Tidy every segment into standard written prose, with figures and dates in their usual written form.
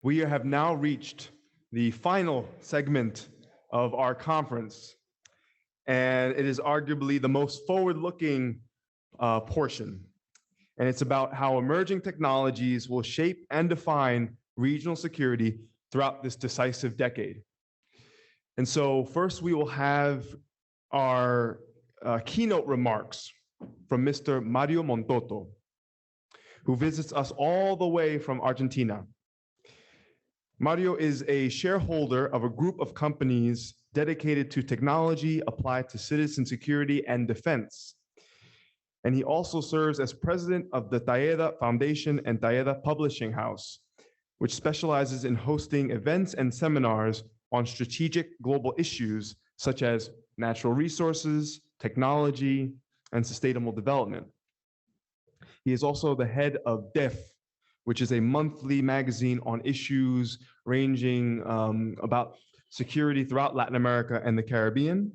We have now reached the final segment of our conference, and it is arguably the most forward-looking portion. And it's about how emerging technologies will shape and define regional security throughout this decisive decade. And so first we will have our keynote remarks from Mr. Mario Montoto, who visits us all the way from Argentina. Mario is a shareholder of a group of companies dedicated to technology applied to citizen security and defense. And he also serves as president of the Taeda Foundation and Taeda Publishing House, which specializes in hosting events and seminars on strategic global issues such as natural resources, technology, and sustainable development. He is also the head of DEF, which is a monthly magazine on issues ranging about security throughout Latin America and the Caribbean.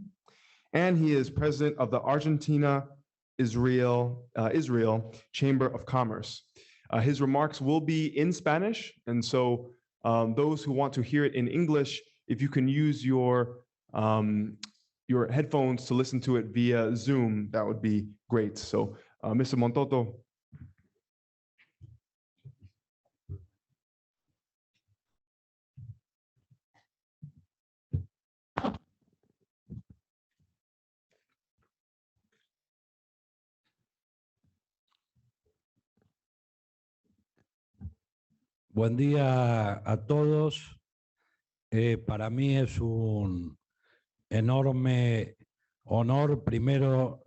And he is president of the Argentina-Israel Chamber of Commerce. His remarks will be in Spanish, and so those who want to hear it in English, if you can use your headphones to listen to it via Zoom, that would be great. So, Mr. Montoto. Buen día a todos. Para mí es un enorme honor, primero,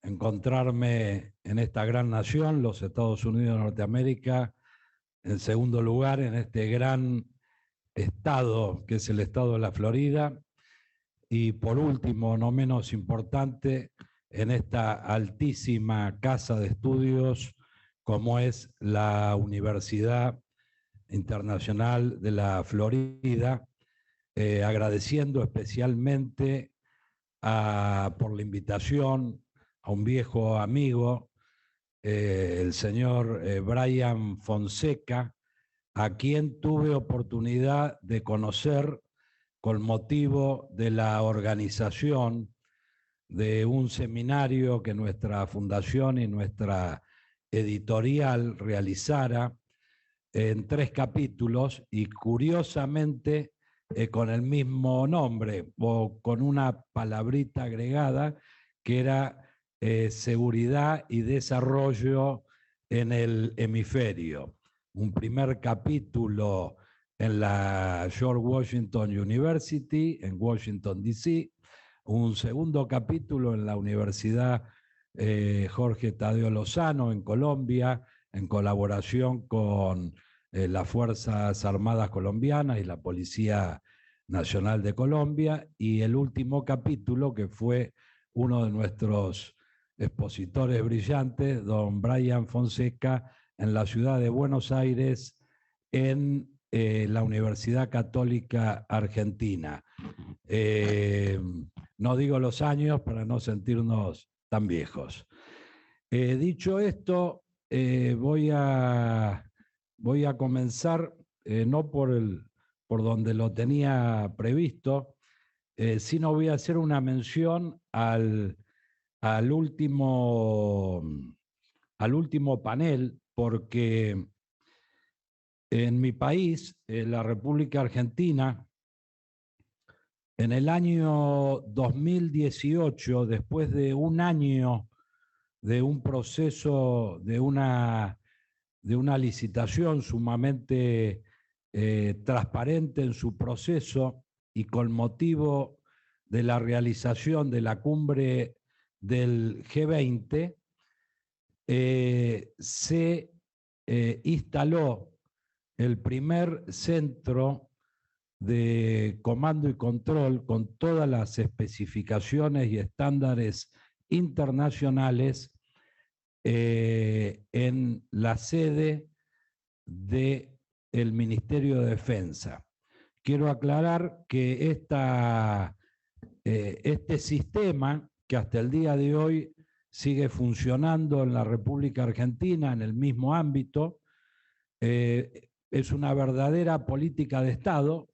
encontrarme en esta gran nación, los Estados Unidos de Norteamérica, en segundo lugar, en este gran estado que es el estado de la Florida, y por último, no menos importante, en esta altísima casa de estudios como es la Universidad Internacional de la Florida, agradeciendo especialmente por la invitación a un viejo amigo, el señor Brian Fonseca, a quien tuve oportunidad de conocer con motivo de la organización de un seminario que nuestra fundación y nuestra editorial realizara en 3 capítulos y curiosamente con el mismo nombre o con una palabrita agregada que era seguridad y desarrollo en el hemisferio. Un primer capítulo en la George Washington University en Washington, D.C., un segundo capítulo en la Universidad Jorge Tadeo Lozano en Colombia, en colaboración con las Fuerzas Armadas Colombianas y la Policía Nacional de Colombia, y el último capítulo, que fue uno de nuestros expositores brillantes, don Brian Fonseca, en la ciudad de Buenos Aires, en la Universidad Católica Argentina. No digo los años para no sentirnos tan viejos. Dicho esto, voy a comenzar no por donde lo tenía previsto, sino voy a hacer una mención al último panel, porque en mi país, la República Argentina, en el año 2018, después de un año de un proceso, de una licitación sumamente transparente en su proceso y con motivo de la realización de la cumbre del G20, se instaló el primer centro de comando y control con todas las especificaciones y estándares internacionales en la sede del Ministerio de Defensa. Quiero aclarar que este sistema, que hasta el día de hoy sigue funcionando en la República Argentina en el mismo ámbito, es una verdadera política de Estado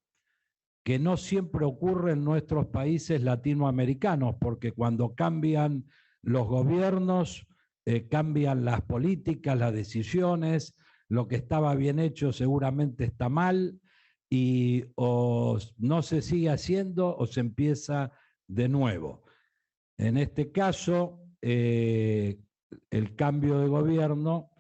que no siempre ocurre en nuestros países latinoamericanos, porque cuando cambian los gobiernos, cambian las políticas, las decisiones, lo que estaba bien hecho seguramente está mal y o no se sigue haciendo o se empieza de nuevo. En este caso, el cambio de gobierno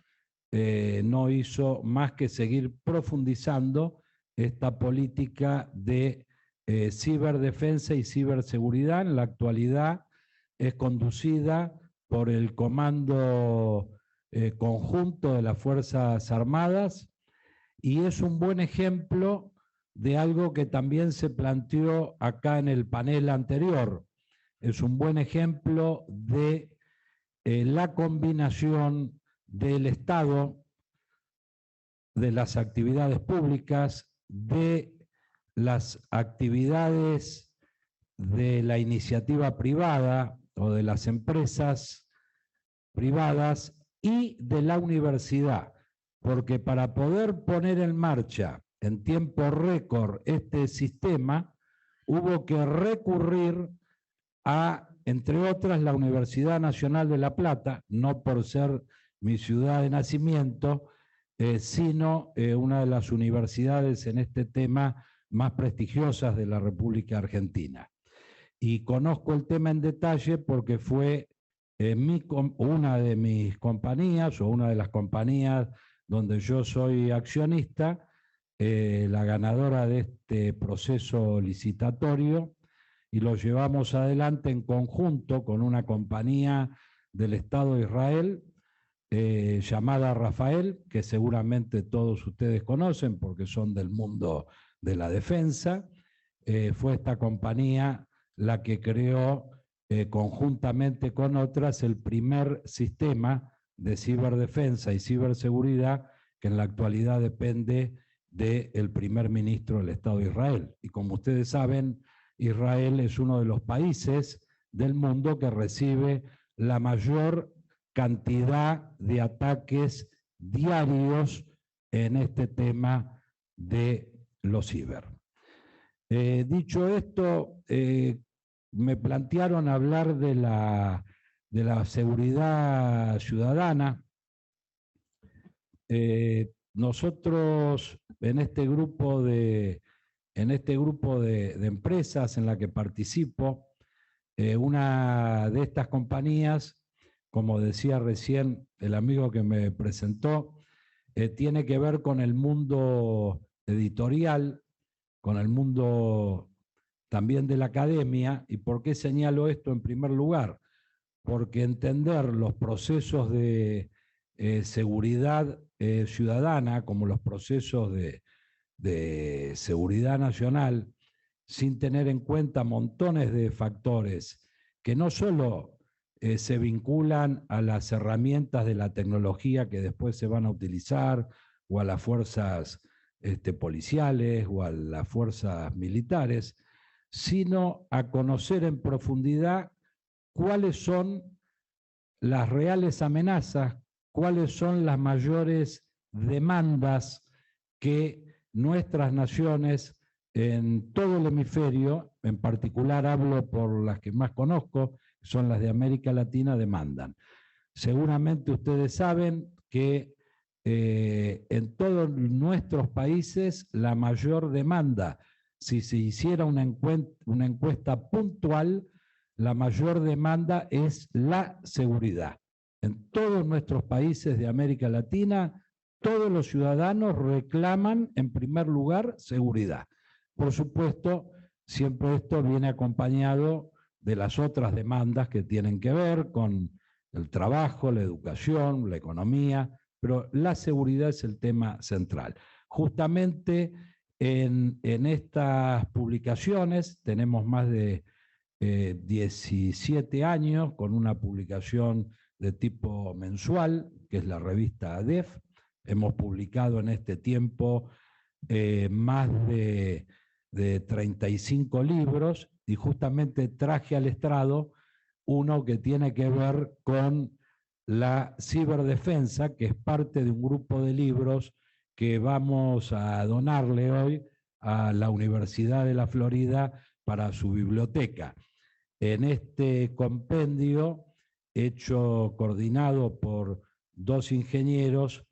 no hizo más que seguir profundizando esta política de ciberdefensa y ciberseguridad. En la actualidad es conducida por el Comando Conjunto de las Fuerzas Armadas y es un buen ejemplo de algo que también se planteó acá en el panel anterior. Es un buen ejemplo de la combinación del Estado, de las actividades públicas, de las actividades de la iniciativa privada o de las empresas privadas y de la universidad, porque para poder poner en marcha en tiempo récord este sistema, hubo que recurrir a, entre otras, la Universidad Nacional de La Plata, no por ser mi ciudad de nacimiento, sino una de las universidades en este tema más prestigiosas de la República Argentina. Y conozco el tema en detalle porque fue una de mis compañías o una de las compañías donde yo soy accionista, la ganadora de este proceso licitatorio, y lo llevamos adelante en conjunto con una compañía del Estado de Israel llamada Rafael, que seguramente todos ustedes conocen porque son del mundo de la defensa. Fue esta compañía la que creó conjuntamente con otras el primer sistema de ciberdefensa y ciberseguridad que en la actualidad depende del primer ministro del Estado de Israel. Y como ustedes saben, Israel es uno de los países del mundo que recibe la mayor cantidad de ataques diarios en este tema de los ciber. Dicho esto, me plantearon hablar de la seguridad ciudadana. Nosotros en este grupo de empresas en la que participo, una de estas compañías, como decía recién el amigo que me presentó, tiene que ver con el mundo editorial, con el mundo también de la academia. ¿Y por qué señalo esto en primer lugar? Porque entender los procesos de seguridad ciudadana, como los procesos de seguridad nacional, sin tener en cuenta montones de factores que no solo se vinculan a las herramientas de la tecnología que después se van a utilizar, o a las fuerzas policiales, o a las fuerzas militares, sino a conocer en profundidad cuáles son las reales amenazas, cuáles son las mayores demandas que nuestras naciones en todo el hemisferio, en particular hablo por las que más conozco, son las de América Latina, demandan. Seguramente ustedes saben que en todos nuestros países la mayor demanda, si se hiciera una encuesta puntual, la mayor demanda es la seguridad. En todos nuestros países de América Latina, todos los ciudadanos reclaman en primer lugar seguridad. Por supuesto, siempre esto viene acompañado de las otras demandas que tienen que ver con el trabajo, la educación, la economía, pero la seguridad es el tema central. Justamente en estas publicaciones tenemos más de 17 años con una publicación de tipo mensual, que es la revista ADEF. Hemos publicado en este tiempo más de 35 libros, y justamente traje al estrado uno que tiene que ver con la ciberdefensa, que es parte de un grupo de libros que vamos a donarle hoy a la Universidad de la Florida para su biblioteca. En este compendio, coordinado por 2 ingenieros,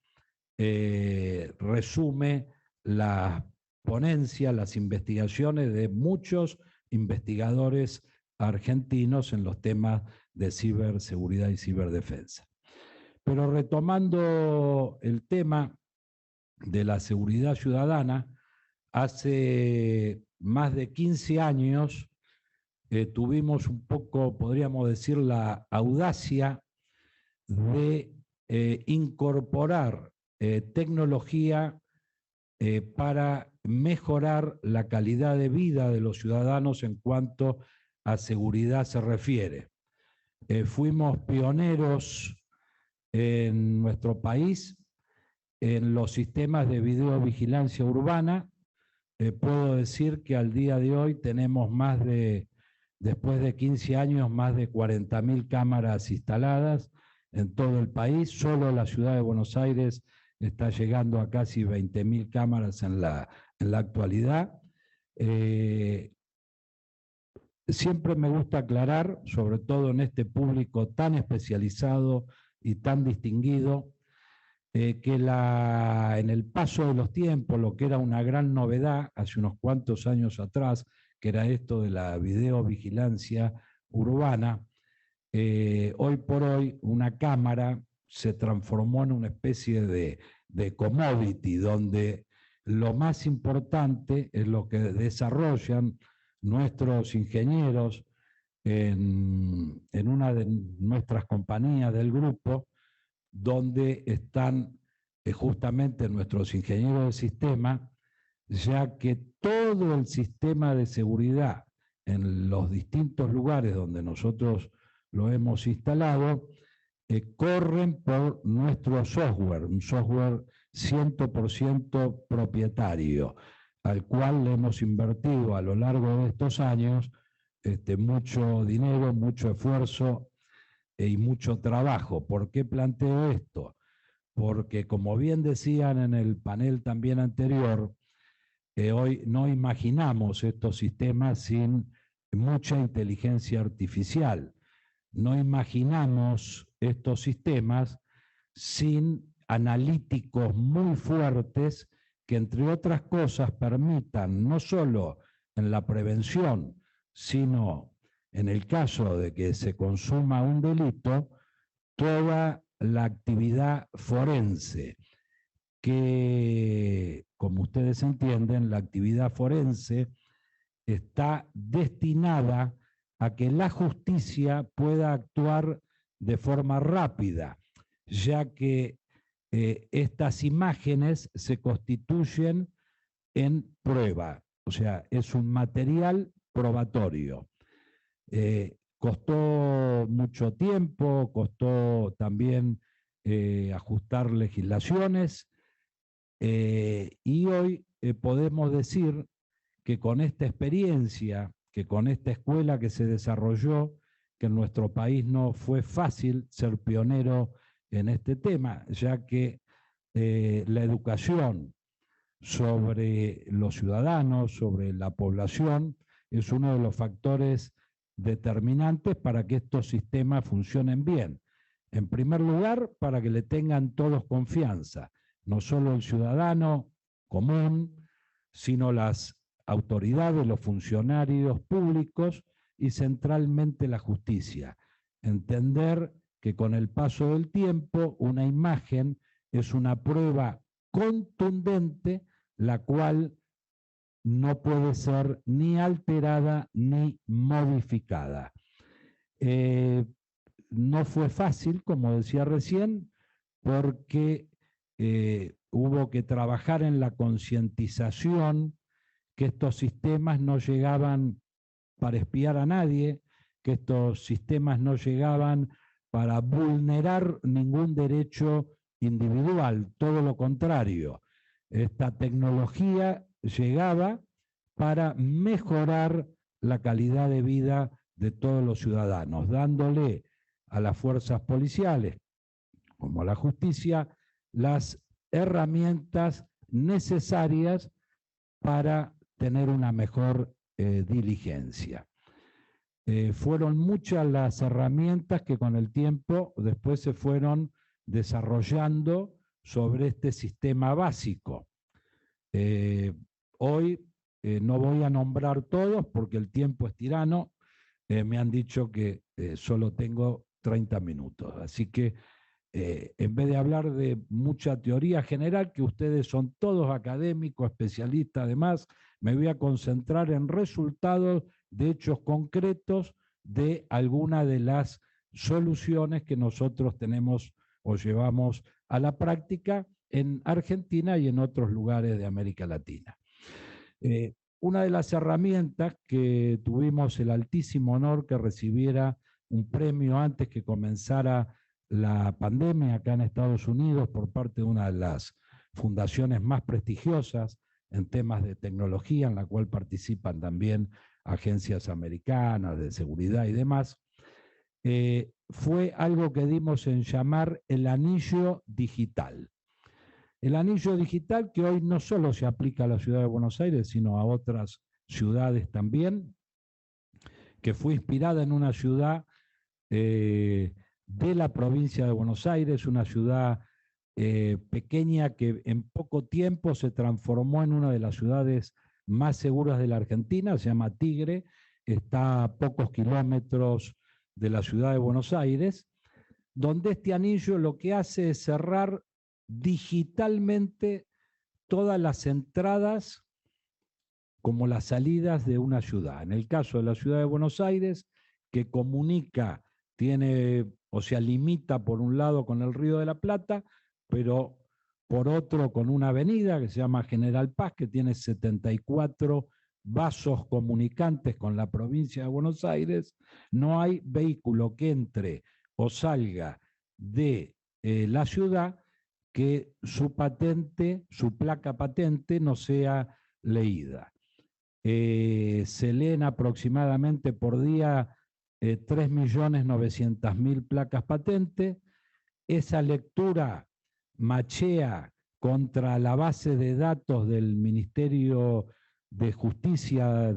resume las ponencias, las investigaciones de muchos investigadores argentinos en los temas de ciberseguridad y ciberdefensa. Pero retomando el tema de la seguridad ciudadana, hace más de 15 años tuvimos un poco, podríamos decir, la audacia de incorporar tecnología para mejorar la calidad de vida de los ciudadanos en cuanto a seguridad se refiere. Fuimos pioneros en nuestro país en los sistemas de videovigilancia urbana. Puedo decir que al día de hoy tenemos después de 15 años, más de 40.000 cámaras instaladas en todo el país. Solo la ciudad de Buenos Aires está llegando a casi 20.000 cámaras en la actualidad. Siempre me gusta aclarar, sobre todo en este público tan especializado y tan distinguido, que en el paso de los tiempos, lo que era una gran novedad hace unos cuantos años atrás, que era esto de la videovigilancia urbana, hoy por hoy una cámara se transformó en una especie de commodity, donde lo más importante es lo que desarrollan nuestros ingenieros en una de nuestras compañías del grupo, donde están justamente nuestros ingenieros de sistema, ya que todo el sistema de seguridad en los distintos lugares donde nosotros lo hemos instalado, corren por nuestro software, un software 100% propietario, al cual le hemos invertido a lo largo de estos años mucho dinero, mucho esfuerzo y mucho trabajo. ¿Por qué planteo esto? Porque, como bien decían en el panel también anterior, hoy no imaginamos estos sistemas sin mucha inteligencia artificial. No imaginamos estos sistemas sin analíticos muy fuertes que, entre otras cosas, permitan no solo en la prevención, sino en el caso de que se consuma un delito, toda la actividad forense, que, como ustedes entienden, la actividad forense está destinada a que la justicia pueda actuar de forma rápida, ya que estas imágenes se constituyen en prueba, o sea, es un material probatorio. Costó mucho tiempo, costó también ajustar legislaciones, y hoy podemos decir que con esta experiencia, que con esta escuela que se desarrolló, que en nuestro país no fue fácil ser pionero en este tema, ya que la educación sobre los ciudadanos, sobre la población, es uno de los factores determinantes para que estos sistemas funcionen bien. En primer lugar, para que le tengan todos confianza, no solo el ciudadano común, sino las autoridades, los funcionarios públicos y centralmente la justicia. Entender que con el paso del tiempo una imagen es una prueba contundente, la cual no puede ser ni alterada ni modificada. No fue fácil, como decía recién, porque hubo que trabajar en la concientización, que estos sistemas no llegaban para espiar a nadie, que estos sistemas no llegaban para vulnerar ningún derecho individual, todo lo contrario. Esta tecnología llegaba para mejorar la calidad de vida de todos los ciudadanos, dándole a las fuerzas policiales, como a la justicia, las herramientas necesarias para tener una mejor diligencia. Fueron muchas las herramientas que con el tiempo después se fueron desarrollando sobre este sistema básico. Hoy no voy a nombrar todos porque el tiempo es tirano. Me han dicho que solo tengo 30 minutos. Así que en vez de hablar de mucha teoría general, que ustedes son todos académicos, especialistas además, me voy a concentrar en resultados de hechos concretos de alguna de las soluciones que nosotros tenemos o llevamos a la práctica en Argentina y en otros lugares de América Latina. Una de las herramientas que tuvimos el altísimo honor que recibiera un premio antes que comenzara la pandemia acá en Estados Unidos por parte de una de las fundaciones más prestigiosas en temas de tecnología, en la cual participan también agencias americanas de seguridad y demás, fue algo que dimos en llamar el anillo digital. El anillo digital que hoy no solo se aplica a la ciudad de Buenos Aires, sino a otras ciudades también, que fue inspirada en una ciudad de la provincia de Buenos Aires, una ciudad pequeña que en poco tiempo se transformó en una de las ciudades más seguras de la Argentina, se llama Tigre, está a pocos kilómetros de la ciudad de Buenos Aires, donde este anillo lo que hace es cerrar digitalmente todas las entradas como las salidas de una ciudad. En el caso de la ciudad de Buenos Aires, que comunica, tiene, o sea, limita por un lado con el Río de la Plata, pero por otro con una avenida que se llama General Paz, que tiene 74 vasos comunicantes con la provincia de Buenos Aires, no hay vehículo que entre o salga de la ciudad que su patente, su placa patente no sea leída. Se leen aproximadamente por día 3.900.000 placas patente. Esa lectura machea contra la base de datos del Ministerio de Justicia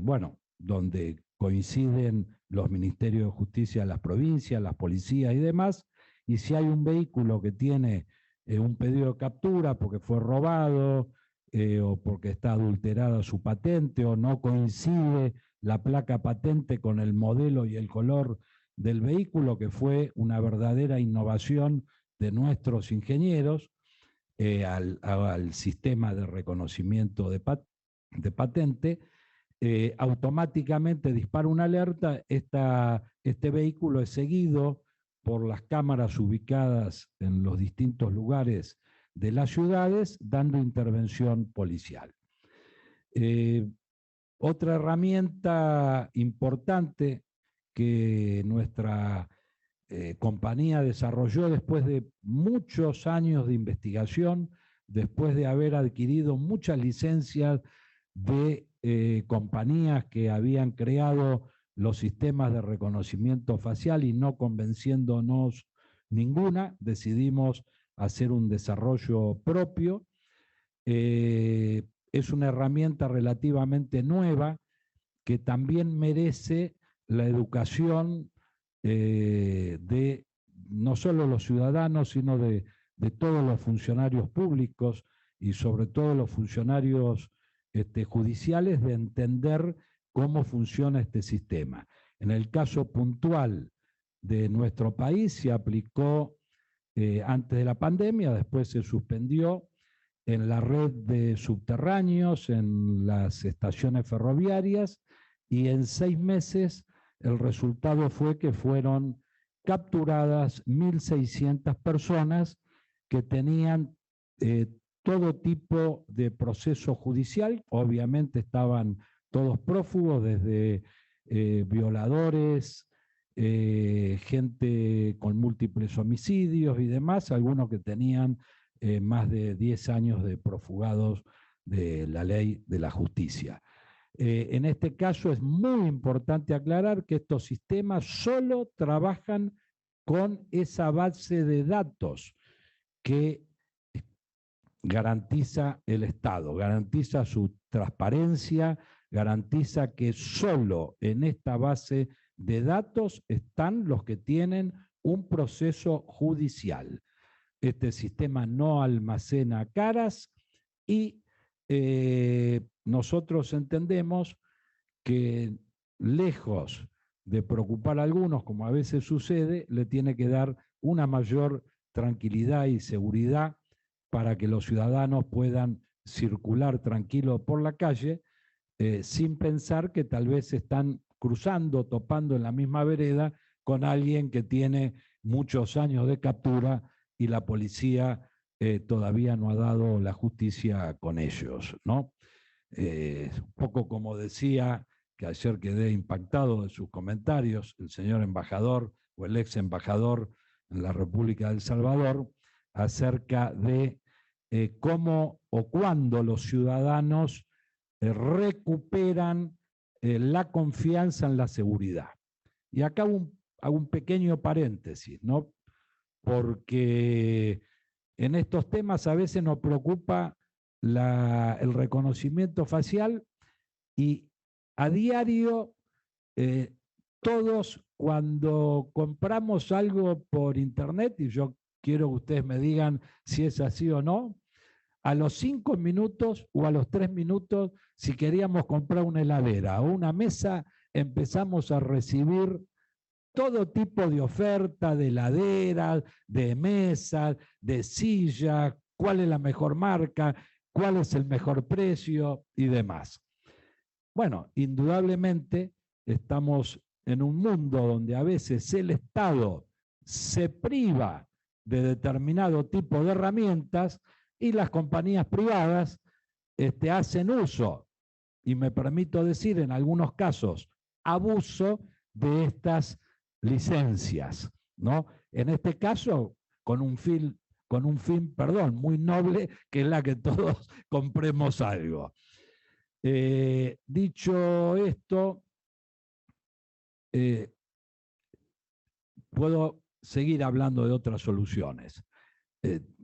bueno, donde coinciden los ministerios de justicia de las provincias, las policías y demás, y si hay un vehículo que tiene un pedido de captura porque fue robado o porque está adulterada su patente o no coincide la placa patente con el modelo y el color del vehículo, que fue una verdadera innovación de nuestros ingenieros al sistema de reconocimiento de patente, automáticamente dispara una alerta, este vehículo es seguido por las cámaras ubicadas en los distintos lugares de las ciudades, dando intervención policial. Otra herramienta importante que nuestra compañía desarrolló después de muchos años de investigación, después de haber adquirido muchas licencias de compañías que habían creado los sistemas de reconocimiento facial y no convenciéndonos ninguna, decidimos hacer un desarrollo propio. Es una herramienta relativamente nueva que también merece la educación de no solo los ciudadanos, sino de todos los funcionarios públicos y sobre todo los funcionarios judiciales, de entender cómo funciona este sistema. En el caso puntual de nuestro país se aplicó antes de la pandemia, después se suspendió en la red de subterráneos, en las estaciones ferroviarias, y en 6 meses el resultado fue que fueron capturadas 1.600 personas que tenían todo tipo de proceso judicial. Obviamente estaban todos prófugos, desde violadores, gente con múltiples homicidios y demás, algunos que tenían más de 10 años de profugados de la ley de la justicia. En este caso es muy importante aclarar que estos sistemas solo trabajan con esa base de datos que garantiza el Estado, garantiza su transparencia, garantiza que solo en esta base de datos están los que tienen un proceso judicial. Este sistema no almacena caras y nosotros entendemos que lejos de preocupar a algunos, como a veces sucede, le tiene que dar una mayor tranquilidad y seguridad para que los ciudadanos puedan circular tranquilos por la calle sin pensar que tal vez están cruzando, topando en la misma vereda con alguien que tiene muchos años de captura y la policía todavía no ha dado la justicia con ellos, ¿no? Un poco como decía, que ayer quedé impactado de sus comentarios, el señor embajador o el ex embajador en la República de El Salvador, acerca de cómo o cuándo los ciudadanos recuperan la confianza en la seguridad. Y acá hago un pequeño paréntesis, ¿no? Porque en estos temas a veces nos preocupa el reconocimiento facial y a diario todos cuando compramos algo por internet, y yo quiero que ustedes me digan si es así o no, a los 5 minutos o a los 3 minutos, si queríamos comprar una heladera o una mesa, empezamos a recibir todo tipo de oferta de heladeras, de mesas, de sillas, cuál es la mejor marca, cuál es el mejor precio y demás. Bueno, indudablemente estamos en un mundo donde a veces el Estado se priva de determinado tipo de herramientas y las compañías privadas hacen uso, y me permito decir en algunos casos, abuso de estas licencias, ¿no? En este caso, con un fin, muy noble, que es la que todos compremos algo. Dicho esto, puedo seguir hablando de otras soluciones.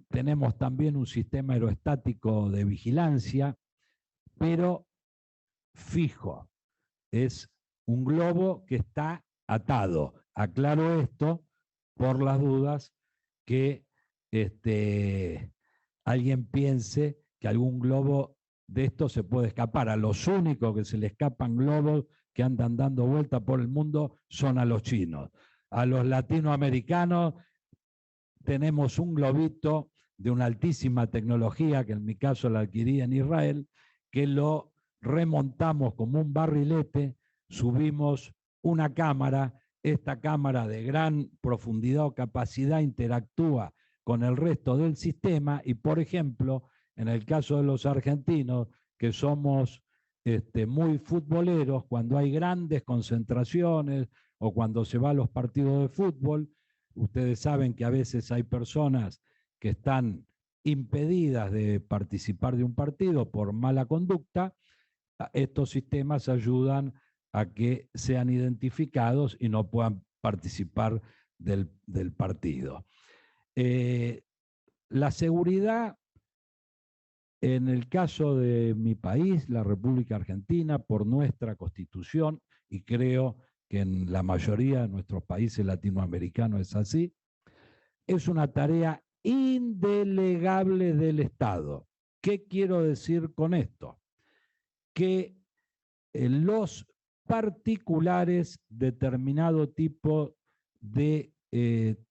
Tenemos también un sistema aerostático de vigilancia, pero fijo. Es un globo que está atado. Aclaro esto por las dudas que alguien piense que algún globo de esto se puede escapar. A los únicos que se le escapan globos que andan dando vuelta por el mundo son a los chinos. A los latinoamericanos tenemos un globito de una altísima tecnología, que en mi caso la adquirí en Israel, que lo remontamos como un barrilete, subimos una cámara, esta cámara de gran profundidad o capacidad interactúa con el resto del sistema y, por ejemplo, en el caso de los argentinos, que somos muy futboleros, cuando hay grandes concentraciones o cuando se va a los partidos de fútbol, ustedes saben que a veces hay personas que están impedidas de participar de un partido por mala conducta. Estos sistemas ayudan a que sean identificados y no puedan participar del partido. La seguridad, en el caso de mi país, la República Argentina, por nuestra Constitución, y creo que en la mayoría de nuestros países latinoamericanos es así, es una tarea indelegable del Estado. ¿Qué quiero decir con esto? Que los particulares, determinado tipo de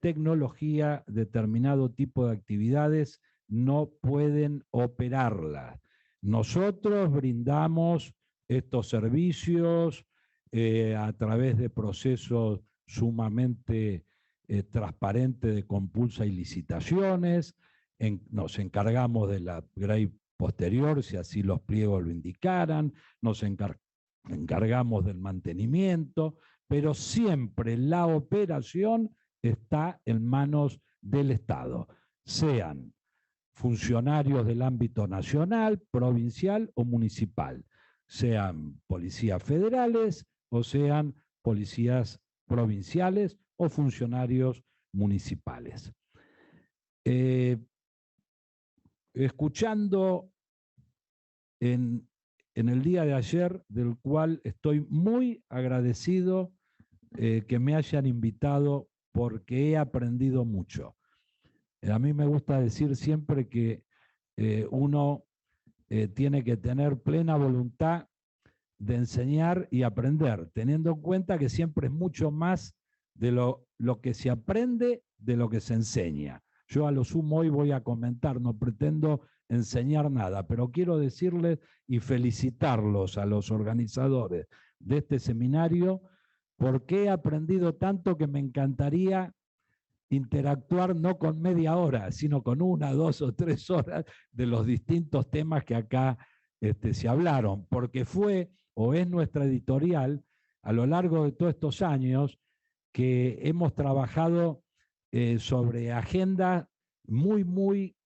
tecnología, determinado tipo de actividades, no pueden operarla. Nosotros brindamos estos servicios a través de procesos sumamente transparentes de compulsa y licitaciones. Nos encargamos de la grey posterior, si así los pliegos lo indicaran, nos encargamos del mantenimiento, pero siempre la operación está en manos del Estado, sean funcionarios del ámbito nacional, provincial o municipal, sean policías federales o sean policías provinciales o funcionarios municipales. escuchando en el día de ayer, del cual estoy muy agradecido que me hayan invitado porque he aprendido mucho. A mí me gusta decir siempre que uno tiene que tener plena voluntad de enseñar y aprender, teniendo en cuenta que siempre es mucho más de lo que se aprende de lo que se enseña. Yo a lo sumo hoy voy a comentar, no pretendo enseñar nada, pero quiero decirles y felicitarlos a los organizadores de este seminario porque he aprendido tanto que me encantaría interactuar no con media hora, sino con 1, 2 o 3 horas de los distintos temas que acá se hablaron, porque fue o es nuestra editorial a lo largo de todos estos años que hemos trabajado sobre agendas muy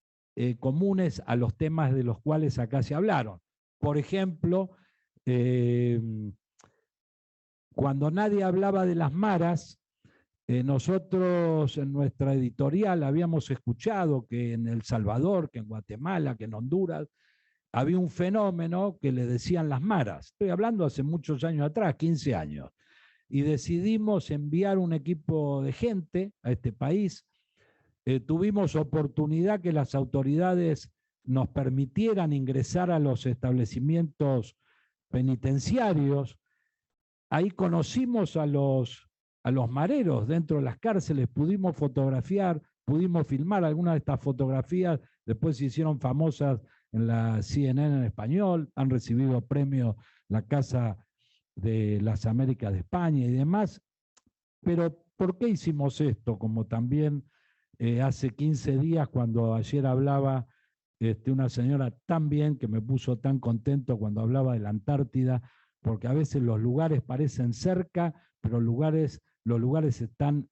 comunes a los temas de los cuales acá se hablaron. Por ejemplo, cuando nadie hablaba de las maras, nosotros en nuestra editorial habíamos escuchado que en El Salvador, que en Guatemala, que en Honduras, había un fenómeno que le decían las maras. Estoy hablando hace muchos años atrás, 15 años. Y decidimos enviar un equipo de gente a este país. Tuvimos oportunidad que las autoridades nos permitieran ingresar a los establecimientos penitenciarios. Ahí conocimos a los mareros dentro de las cárceles, pudimos fotografiar, pudimos filmar algunas de estas fotografías, después se hicieron famosas en la CNN en español, han recibido premios la Casa de las Américas de España y demás. Pero ¿por qué hicimos esto? Como también hace 15 días, cuando ayer hablaba una señora tan bien, que me puso tan contento cuando hablaba de la Antártida, porque a veces los lugares parecen cerca, pero los lugares están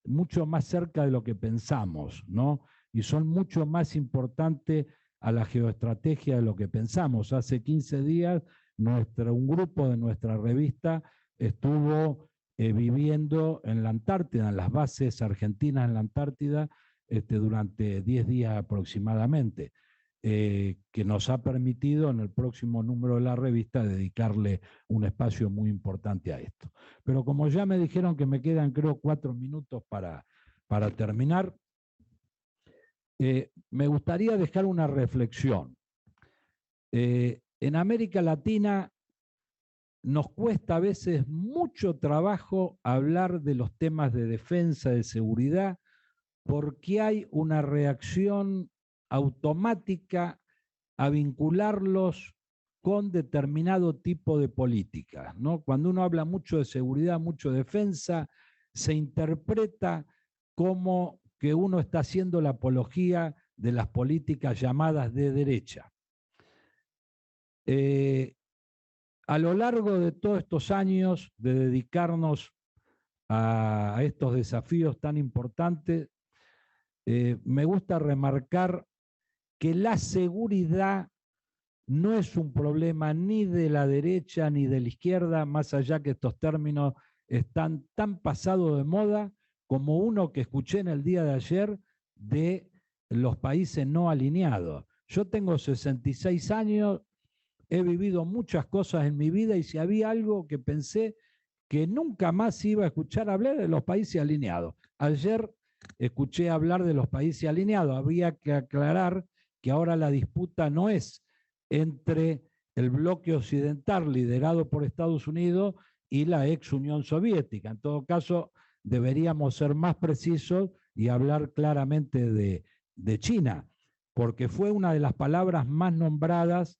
mucho más cerca de lo que pensamos, ¿no? Y son mucho más importantes a la geoestrategia de lo que pensamos. Hace 15 días un grupo de nuestra revista estuvo viviendo en la Antártida, en las bases argentinas en la Antártida, durante 10 días aproximadamente, que nos ha permitido en el próximo número de la revista dedicarle un espacio muy importante a esto. Pero como ya me dijeron que me quedan, creo, 4 minutos para terminar, me gustaría dejar una reflexión. En América Latina nos cuesta a veces mucho trabajo hablar de los temas de defensa, de seguridad, porque hay una reacción automática a vincularlos con determinado tipo de política, ¿no? Cuando uno habla mucho de seguridad, mucho de defensa, se interpreta como que uno está haciendo la apología de las políticas llamadas de derecha. A lo largo de todos estos años de dedicarnos a estos desafíos tan importantes, me gusta remarcar que la seguridad no es un problema ni de la derecha ni de la izquierda, más allá que estos términos están tan pasados de moda como uno que escuché en el día de ayer de los países no alineados. Yo tengo 66 años, he vivido muchas cosas en mi vida y si había algo que pensé que nunca más iba a escuchar hablar de los países alineados. Ayer escuché hablar de los países alineados. Había que aclarar que ahora la disputa no es entre el bloque occidental liderado por Estados Unidos y la ex Unión Soviética. En todo caso, deberíamos ser más precisos y hablar claramente de China, porque fue una de las palabras más nombradas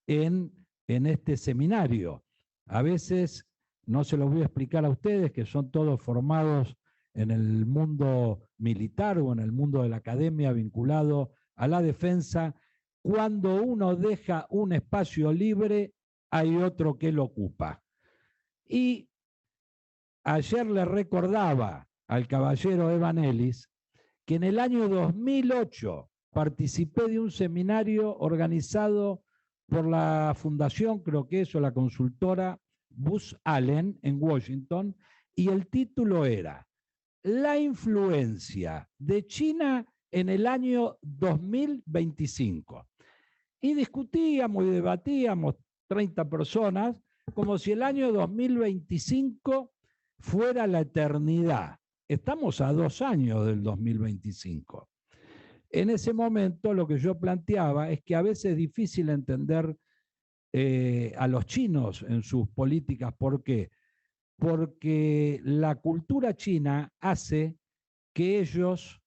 en este seminario. A veces, no se los voy a explicar a ustedes, que son todos formados en el mundo militar o en el mundo de la academia vinculado a la defensa. Cuando uno deja un espacio libre, hay otro que lo ocupa. Y ayer le recordaba al caballero Evan Ellis que en el año 2008 participé de un seminario organizado por la fundación, creo que eso, la consultora Booz Allen en Washington, y el título era La influencia de China en el año 2025. Y discutíamos y debatíamos 30 personas como si el año 2025 fuera la eternidad. Estamos a 2 años del 2025. En ese momento lo que yo planteaba es que a veces es difícil entender a los chinos en sus políticas. ¿Por qué? Porque la cultura china hace que ellos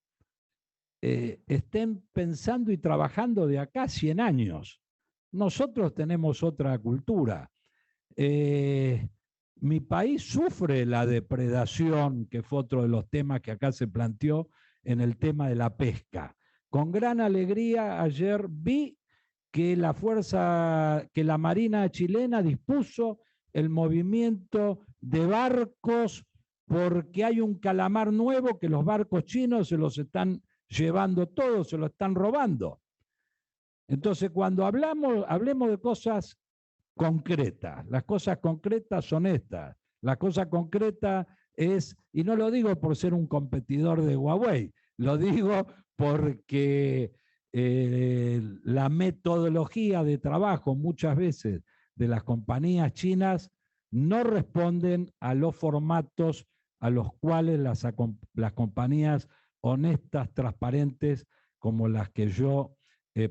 estén pensando y trabajando de acá 100 años. Nosotros tenemos otra cultura. Mi país sufre la depredación, que fue otro de los temas que acá se planteó en el tema de la pesca. Con gran alegría ayer vi que la Marina chilena dispuso el movimiento de barcos porque hay un calamar nuevo que los barcos chinos se los están llevando todos, se lo están robando. Entonces, cuando hablemos de cosas concretas, las cosas concretas son estas. La cosa concreta es, y no lo digo por ser un competidor de Huawei, lo digo porque la metodología de trabajo muchas veces de las compañías chinas no responden a los formatos a los cuales las compañías honestas, transparentes, como las que yo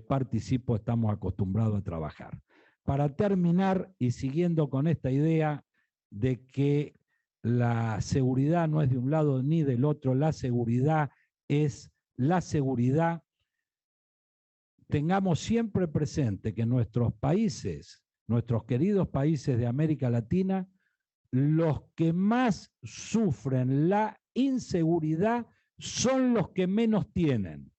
participo, estamos acostumbrados a trabajar. Para terminar, y siguiendo con esta idea de que la seguridad no es de un lado ni del otro, la seguridad es la seguridad, tengamos siempre presente que nuestros países, nuestros queridos países de América Latina, los que más sufren la inseguridad son los que menos tienen.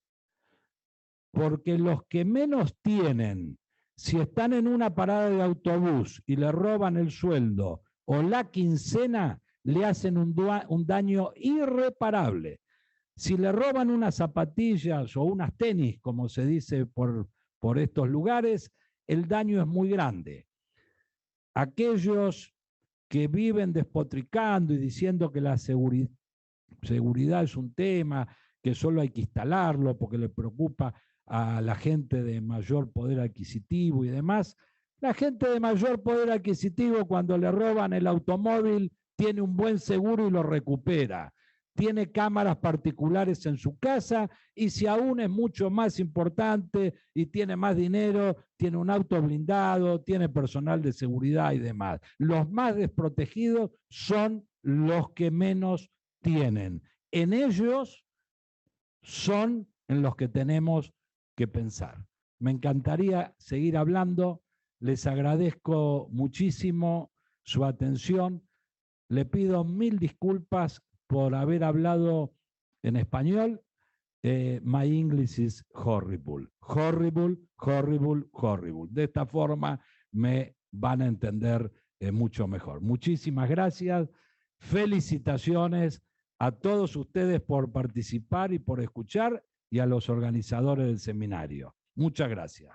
Porque los que menos tienen, si están en una parada de autobús y le roban el sueldo o la quincena, le hacen un daño irreparable. Si le roban unas zapatillas o unas tenis, como se dice por estos lugares, el daño es muy grande. Aquellos que viven despotricando y diciendo que la seguridad es un tema, que solo hay que instalarlo porque le preocupa a la gente de mayor poder adquisitivo y demás. La gente de mayor poder adquisitivo, cuando le roban el automóvil, tiene un buen seguro y lo recupera. Tiene cámaras particulares en su casa y si aún es mucho más importante y tiene más dinero, tiene un auto blindado, tiene personal de seguridad y demás. Los más desprotegidos son los que menos tienen. En ellos son en los que tenemos que pensar. Me encantaría seguir hablando. Les agradezco muchísimo su atención. Le pido 1000 disculpas por haber hablado en español. My English is horrible. Horrible, horrible, horrible. De esta forma me van a entender mucho mejor. Muchísimas gracias. Felicitaciones a todos ustedes por participar y por escuchar y a los organizadores del seminario. Muchas gracias.